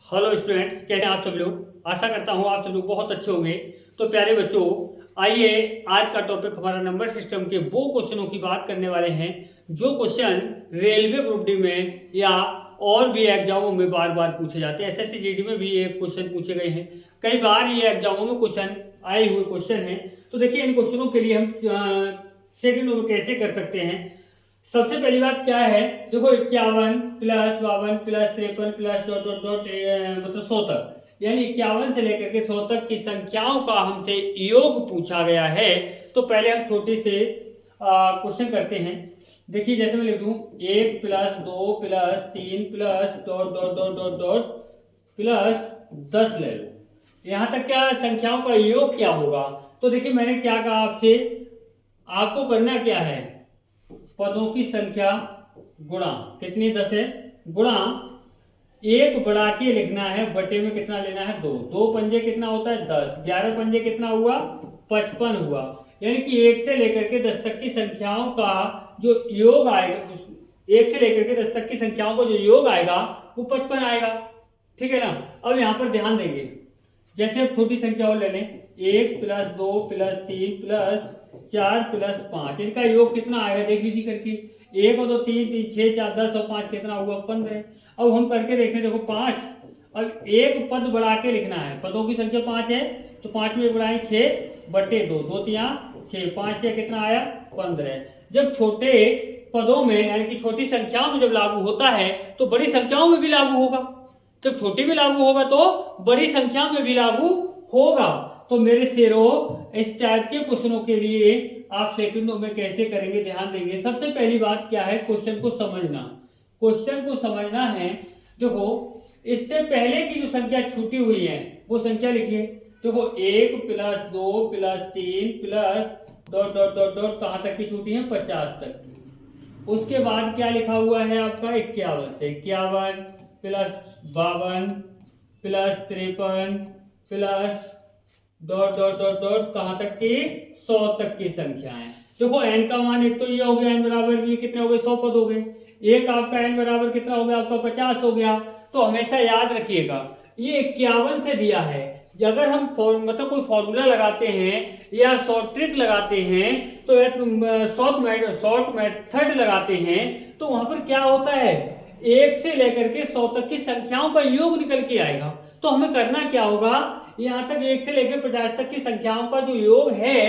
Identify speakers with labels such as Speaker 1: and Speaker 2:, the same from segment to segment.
Speaker 1: Hello students, कैसे हैं आप सब लोग। आशा करता हूँ आप सब लोग बहुत अच्छे होंगे। तो प्यारे बच्चों, आइए आज का टॉपिक हमारा नंबर सिस्टम के वो क्वेश्चनों की बात करने वाले हैं जो क्वेश्चन रेलवे ग्रुप डी में या और भी एग्जामों में बार बार पूछे जाते हैं। एसएससी जीडी में भी ये क्वेश्चन पूछे गए हैं, कई बार ये एग्जामों में क्वेश्चन आए हुए क्वेश्चन हैं। तो देखिए, इन क्वेश्चनों के लिए हम सेकंड में कैसे कर सकते हैं। सबसे पहली बात क्या है, देखो 51 plus 52 plus 53 plus dot dot dot मतलब 100 तक, यानी 51 से लेकर के 100 तक की संख्याओं का हमसे योग पूछा गया है। तो पहले हम छोटे से क्वेश्चन करते हैं। देखिए, जैसे मैं लिख दूं 1 plus 2 plus 3 plus dot dot dot dot dot plus 10 ले लो। यहाँ तक क्या संख्याओं का योग क्या होगा। तो देखिए, मैंने क्या कहा आपसे, आपको करना क्या है, पदों की संख्या गुणा कितनी 10 है, गुणा एक बढ़ा के लिखना है, बटे में कितना लेना है 2। 2 पंजे कितना होता है 10, 11 पंजे कितना हुआ 55 हुआ। यानी कि 1 से लेकर के 10 तक की संख्याओं का जो योग आएगा, 1 से लेकर के 10 तक की संख्याओं का जो योग आएगा वो 55 आएगा। ठीक है ना। अब यहाँ पर ध्यान देंगे, जैसे अब छोटी संख्या और ले लें, 1 प्लस 2 प्लस 3 प्लस 4 प्लस 5, इनका योग कितना आएगा देख लीजिए करके। 1 और 2 3 3 6 4 10 और 5 कितना हुआ 15। अब हम करके देखें, देखो 5, अब एक पद बढ़ा के लिखना है, पदों की संख्या 5 है तो 5 में एक बढ़ाएं 6 बटे 2, 2 तिया 6, 5 के कितना आया 15। जब छोटे पदों में यानी कि छोटी संख्याओं में जब लागू होता है तो बड़ी संख्याओं में भी लागू होगा, जब छोटी में लागू होगा तो बड़ी संख्या में भी लागू होगा। तो मेरे शेरों, इस टाइप के क्वेश्चनों के लिए आप सेकंडों में कैसे करेंगे ध्यान देंगे। सबसे पहली बात क्या है, क्वेश्चन को समझना। क्वेश्चन को समझना है, देखो इससे पहले की जो संख्या छूटी हुई है वो संख्या लिखिए। देखो 1 plus 2 plus 3 plus dot dot dot dot कहाँ तक की छूटी है 50 तक की। उसके बाद क्या लिखा हुआ है आपका 51 से 51 plus 52 plus 53 plus dot dot dot dot कहाँ तक की 100 तक की संख्याएं। देखो n का मान एक तो ये हो गया, n बराबर ये कितने हो गए 100 पद हो गए। एक आपका n बराबर कितना हो गया आपका 50 हो गया। तो हमेशा याद रखिएगा ये 51 से दिया है। अगर हम मतलब कोई फॉर्मूला लगाते हैं या शॉर्ट ट्रिक लगाते हैं तो शॉर्ट मेथड लगाते हैं तो वहां पर क्या होता है, 1 से लेकर के 100 तक की संख्याओं का योग निकल के आएगा। तो हमें करना क्या होगा, यहाँ तक 1 से लेकर 50 तक की संख्याओं का जो योग है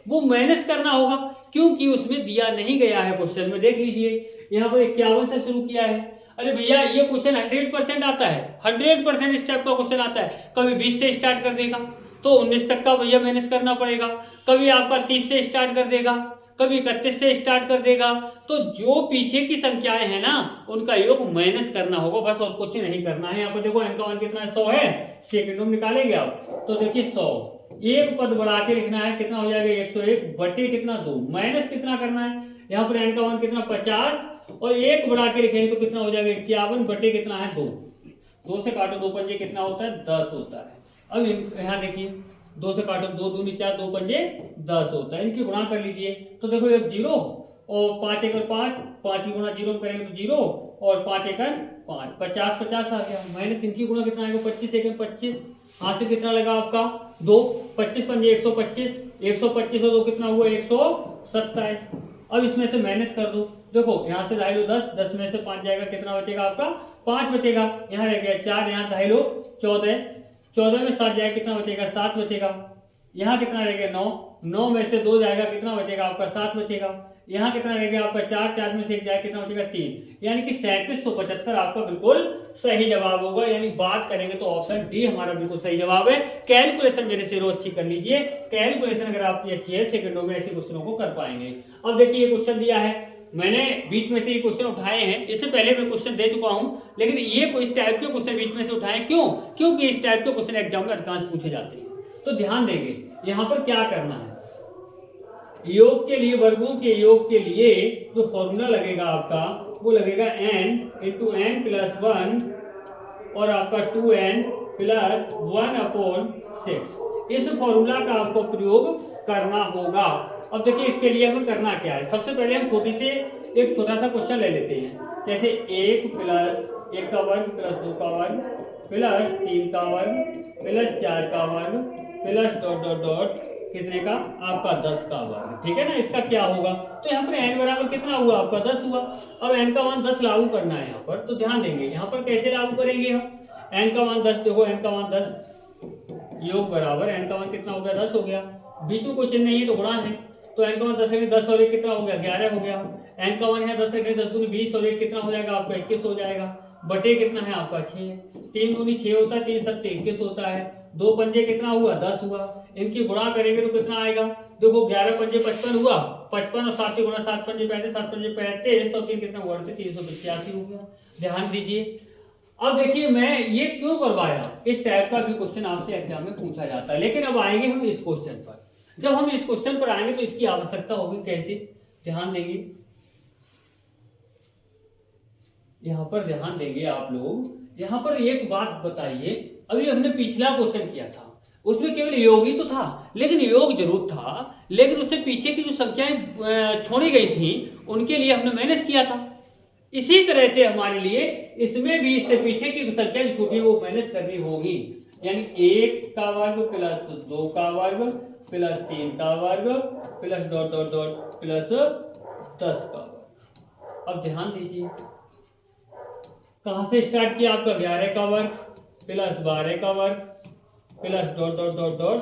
Speaker 1: वो माइनस करना होगा, क्योंकि उसमें दिया नहीं गया है क्वेश्चन में। देख लीजिए यहाँ पर 51 से शुरू किया है। अरे भैया, ये क्वेश्चन 100% आता है, 100% इस टाइप का क्वेश्चन आता है। कभी 20 से स्टार्ट कर देगा तो 19 तक का भैया माइनस करना पड़ेगा, कभी आपका 30 से स्टार्ट कर देगा, कभी 31 से स्टार्ट कर देगा। तो जो पीछे की संख्याएं हैं ना उनका योग माइनस करना होगा, बस और कुछ नहीं करना है। यहाँ पर देखो n का मान कितना है 100 है, सेकंडों में निकालेंगे आप। तो देखिए 100, एक पद बढ़ा के लिखना है, कितना हो जाएगा 101 बटे कितना 2, माइनस कितना करना है, यहाँ पर n का मान कितना 50 और एक बढ़ा के लिखेंगे तो कितना हो जाएगा 51 बटे कितना है 2। 2 से काटो 2 पंजे कितना होता है 10 होता है। अब यहाँ देखिए 2 से काटो 2 दूनी 4, 2 पंजे 10 होता है। इनकी गुणा कर लीजिए तो देखो एक 0 और 5 एकड़ 5, 5 की गुणा 0 करेंगे तो 0 और 5 एकड़ 5, 50 50 आ गया। माइनस इनकी गुणा कितना आएगा 25 एकड़ 25, हाथ से कितना लगा आपका 2, 25 पंजे 125, 125 और 2 कितना हुआ 127। अब इसमें से माइनस कर दो, देखो यहाँ से ढाई लो 10, 10 में से 5 जाएगा, कितना बचेगा आपका 5 बचेगा। यहाँ रह गया 4, यहाँ ढाई लो 14, 14 में 7 जाएगा, कितना बचेगा 7 बचेगा। यहाँ कितना रह गया 9, 9 में से 2 जाएगा, कितना बचेगा आपका 7 बचेगा। यहाँ कितना रह गया आपका 4, 4 में से 1 जाएगा, कितना बचेगा 3, यानी कि 3775 आपका बिल्कुल सही जवाब होगा। यानी बात करेंगे तो ऑप्शन डी हमारा बिल्कुल सही जवाब है। कैलकुलेशन मेरे से रोज अच्छी कर लीजिए, कैलकुलेशन अगर आपकी अच्छी है सेकंडों में ऐसे क्वेश्चनों को कर पाएंगे। अब देखिए ये क्वेश्चन दिया है, मैंने बीच में से ये क्वेश्चन उठाए हैं, इससे पहले मैं क्वेश्चन दे चुका हूं, लेकिन ये इस टाइप के क्वेश्चन बीच में से उठाए क्यों, क्योंकि इस टाइप के क्वेश्चन एग्जाम में अधिकांश पूछे जाते हैं। तो ध्यान देंगे यहाँ पर क्या करना है, योग के लिए, वर्गों के योग के लिए जो फॉर्मूला लगेगा आपका वो लगेगा n इंटू n प्लस 1 और आपका 2n प्लस 1/6। इस फॉर्मूला का आपको प्रयोग करना होगा। अब देखिए इसके लिए हमें करना क्या है, सबसे पहले हम एक छोटा सा क्वेश्चन ले लेते हैं। जैसे 1 प्लस 2 का वर्ग प्लस 3 का वर्ग प्लस 4 का वर्ग प्लस डॉट डॉट डॉट कितने का आपका 10 का वर्ग, ठीक है ना। इसका क्या होगा, तो यहाँ पर n बराबर कितना हुआ आपका 10 हुआ। अब n का मान 10 लागू करना है यहाँ पर, तो ध्यान देंगे यहाँ पर कैसे लागू करेंगे हम। n का मान 10, देखो n का मान 10 योग बराबर n का मान कितना हो गया 10 हो गया, बीच में कोई चिन्ह नहीं है तो गुणा है, तो n का मान 10 है, 10 और 1 कितना हो गया 11 हो गया। n का मान है 10 है, 10 दूनी 20 और 1 कितना हो जाएगा आपका 21 हो जाएगा, बटे कितना है आपका 6, 3 दूनी 6 होता है, 3 सत्ते 21 होता है, 2 पंजे कितना हुआ 10 हुआ, इनकी गुणा करेंगे तो कितना आएगा, देखो 11 पंजे 55 हुआ, 55 और 7 गुणा 7 पंजे 35, 7 पंजे 35 और 3 कितना हुआ 385 हो गया। ध्यान दीजिए। अब देखिए मैं ये क्यों करवाया, इस टाइप का भी क्वेश्चन आपसे एग्जाम में पूछा जाता है, लेकिन अब आएंगे हम इस क्वेश्चन पर। जब हम इस क्वेश्चन पर आएंगे तो इसकी आवश्यकता होगी कैसे, ध्यान देंगे यहां पर, ध्यान देंगे आप लोग। यहां पर एक बात बताइए, अभी हमने पिछला क्वेश्चन किया था उसमें केवल योग ही तो था, लेकिन योग जरूर था, लेकिन उससे पीछे की जो संख्याएं छोड़ी गई थी उनके लिए हमने माइनस किया था। इसी तरह से हमारे लिए इसमें भी इससे पीछे की संख्या जो छूटी है वो माइनस करनी होगी, यानी 1 का वर्ग प्लस 2 का वर्ग प्लस 3 का वर्ग plus dot dot dot plus 10 का वर्ग। अब ध्यान दीजिए कहां से स्टार्ट किया, आपका 11 का वर्ग प्लस 12 का वर्ग plus dot dot dot dot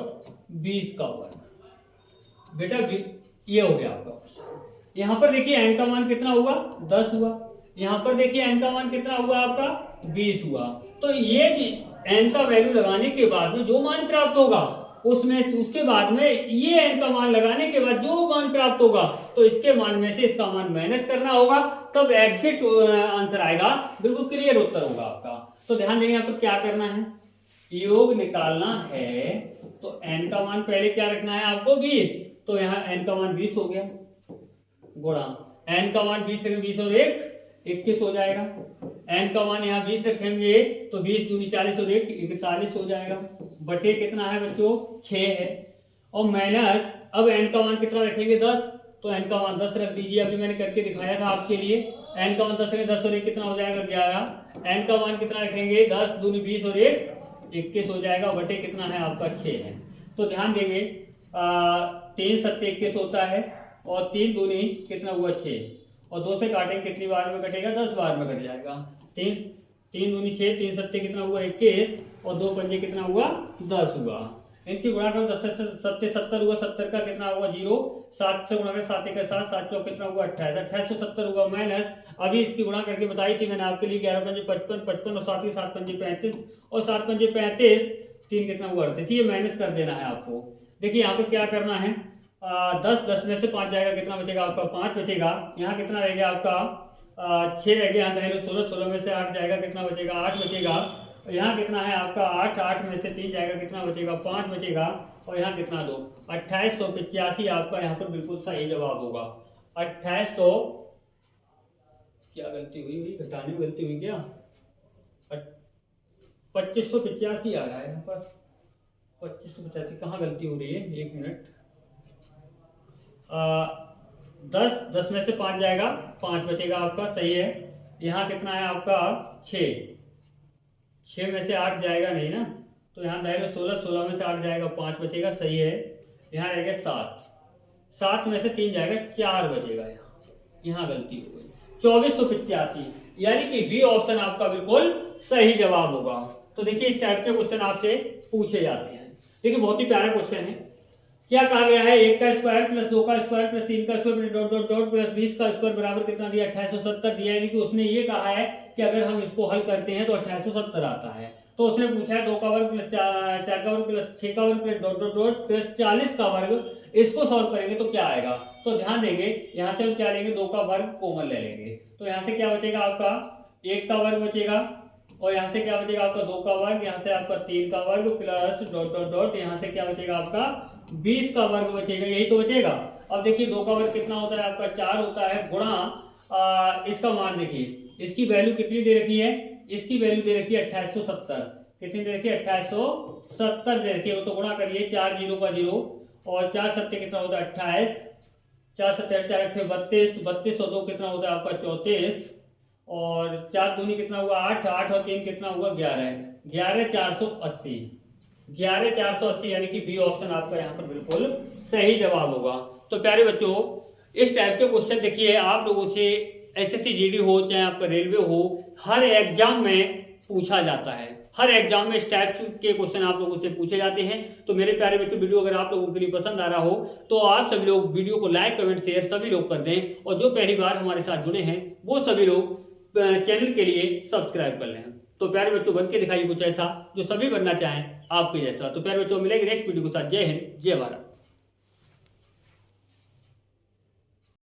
Speaker 1: 20 का वर्ग। बेटा ये हो गया आपका क्वेश्चन। यहां पर देखिए n का मान कितना हुआ 10 हुआ, यहां पर देखिए n का मान कितना हुआ आपका 20 हुआ। तो ये n का वैल्यू लगाने के बाद में जो मान प्राप्त होगा उसमें उसके बाद में ये n का मान लगाने के बाद जो मान प्राप्त होगा तो इसके मान में से इसका मान माइनस करना होगा, तब एग्जैक्ट आंसर आएगा, बिल्कुल क्लियर उत्तर होगा आपका। तो ध्यान देंगे यहाँ पर क्या करना है, योग निकालना है तो n का मान पहले क्या रखना है आपको 20, तो यहाँ n का मान 20 हो गया, गुणा n का मान 20 रखेंगे 20 और 1 21 हो जाएगा, n का मान यहाँ 20 रखेंगे तो 20 दूनी 40 और 1 41 हो जाएगा, बटे कितना है बच्चों 6 है, और माइनस अब n का मान कितना रखेंगे 10, तो n का मान 10 रख दीजिए, अभी मैंने करके दिखाया था आपके लिए। n का मान 10 रखेंगे 10 और 1 कितना हो जाएगा 11, n का मान कितना रखेंगे 10 दूनी 20 और 1 21 हो जाएगा, बटे कितना है आपका 6 है। तो ध्यान देंगे 3 सत्ते 21 होता है और 3 दूनी कितना हुआ 6, और 2 से काटेंगे कितनी बार में कटेगा 10 बार में कट जाएगा, 3 दूनी 6 3 सत्ते कितना हुआ 21 और 2 पंजे कितना हुआ 10 हुआ, इनकी गुणा करो 10 से 7 70 हुआ, 70 का कितना हुआ 0, 7 से गुणा कर 7 1 7 7 चौक कितना हुआ 28, 2870 हुआ, माइनस अभी इसकी गुणा करके बताई थी मैंने आपके लिए 11 पंजे 55 55 और 7 के 7 पंजे 35 और 7 पंजे 35 3 कितना हुआ 38, ये माइनस कर देना है आपको। देखिए यहाँ पर क्या करना है 10 में से 5 जाएगा कितना बचेगा आपका 5 बचेगा, यहाँ कितना रह गया आपका 6 रह गया, यहाँ 16 16 में से 8 जाएगा कितना बचेगा 8 बचेगा, यहाँ कितना है आपका 8 8 में से 3 जाएगा कितना बचेगा 5 बचेगा, और यहाँ कितना 2 2885 आपका यहाँ पर बिल्कुल सही जवाब होगा। 2800 क्या गलती हुई, घटाने में गलती हुई क्या, 2585 आ रहा है यहाँ पर, 2585 कहाँ गलती हो रही है, 1 मिनट। 10 में से 5 जाएगा 5 बचेगा आपका, सही है। यहाँ कितना है आपका 6 में से 8 जाएगा नहीं ना, तो यहाँ जाएगा 16 में से 8 जाएगा 5 बचेगा, सही है। यहाँ रहेगा 7 में से 3 जाएगा 4 बचेगा, यहाँ गलती हो गई 2485, यानी कि बी ऑप्शन आपका बिल्कुल सही जवाब होगा। तो देखिए इस टाइप के क्वेश्चन आपसे पूछे जाते हैं। देखिए बहुत ही प्यारा क्वेश्चन है, क्या कहा गया है 1 का स्क्वायर प्लस 2 का स्क्वायर प्लस 3 का square plus dot dot dot plus 20 का स्क्वायर बराबर कितना दिया 2870 दिया, यानी कि उसने ये कहा है कि अगर हम इसको हल करते हैं तो 2870 आता है। तो उसने पूछा है 2 का वर्ग प्लस 4 का वर्ग प्लस 6 का वर्ग plus dot dot dot plus 40 का वर्ग, इसको सॉल्व करेंगे तो क्या आएगा। तो ध्यान देंगे यहाँ से हम क्या लेंगे 2 का वर्ग कॉमन ले लेंगे, तो यहाँ से क्या बचेगा आपका 1 का वर्ग बचेगा, और यहाँ से क्या बचेगा आपका 2 का वर्ग, यहाँ से आपका 3 का वर्ग प्लस डॉट डॉट डॉट यहाँ से क्या बचेगा आपका 20 का वर्ग बचेगा, यही तो बचेगा। अब देखिए 2 का वर्ग कितना होता है आपका 4 होता है, गुणा इसका मान देखिए, इसकी वैल्यू कितनी दे रखी है, इसकी वैल्यू दे रखी है 2870, कितनी दे रखी है 2870 दे रखी है, तो गुणा करिए 4 0 का 0 और 4 सत्ते कितना होता है 28, 4 सत्ते 4 अट्ठे 32, 32 और 2 कितना होता है आपका 34, और 4 दूनी कितना हुआ 8, 8 और 3 कितना हुआ 11, 11,480, 11,480 यानी कि बी ऑप्शन आपका यहाँ पर बिल्कुल सही जवाब होगा। तो प्यारे बच्चों, इस टाइप के क्वेश्चन देखिए आप लोगों से एसएससी जीडी हो चाहे आपका रेलवे हो, हर एग्जाम में पूछा जाता है। हर एग्जाम में इस टाइप के क्वेश्चन आप लोगों से पूछे जाते हैं। तो मेरे प्यारे बच्चों, वीडियो अगर आप लोगों के लिए पसंद आ रहा हो तो आप सभी लोग वीडियो को लाइक कमेंट शेयर सभी लोग कर दें, और जो पहली बार हमारे साथ जुड़े हैं वो सभी लोग चैनल के लिए सब्सक्राइब कर लें। तो प्यारे बच्चों, बन के दिखाइए कुछ ऐसा जो सभी बनना चाहें आपके जैसा। तो प्यारे बच्चों, मिलेंगे नेक्स्ट वीडियो के साथ। जय हिंद, जय भारत।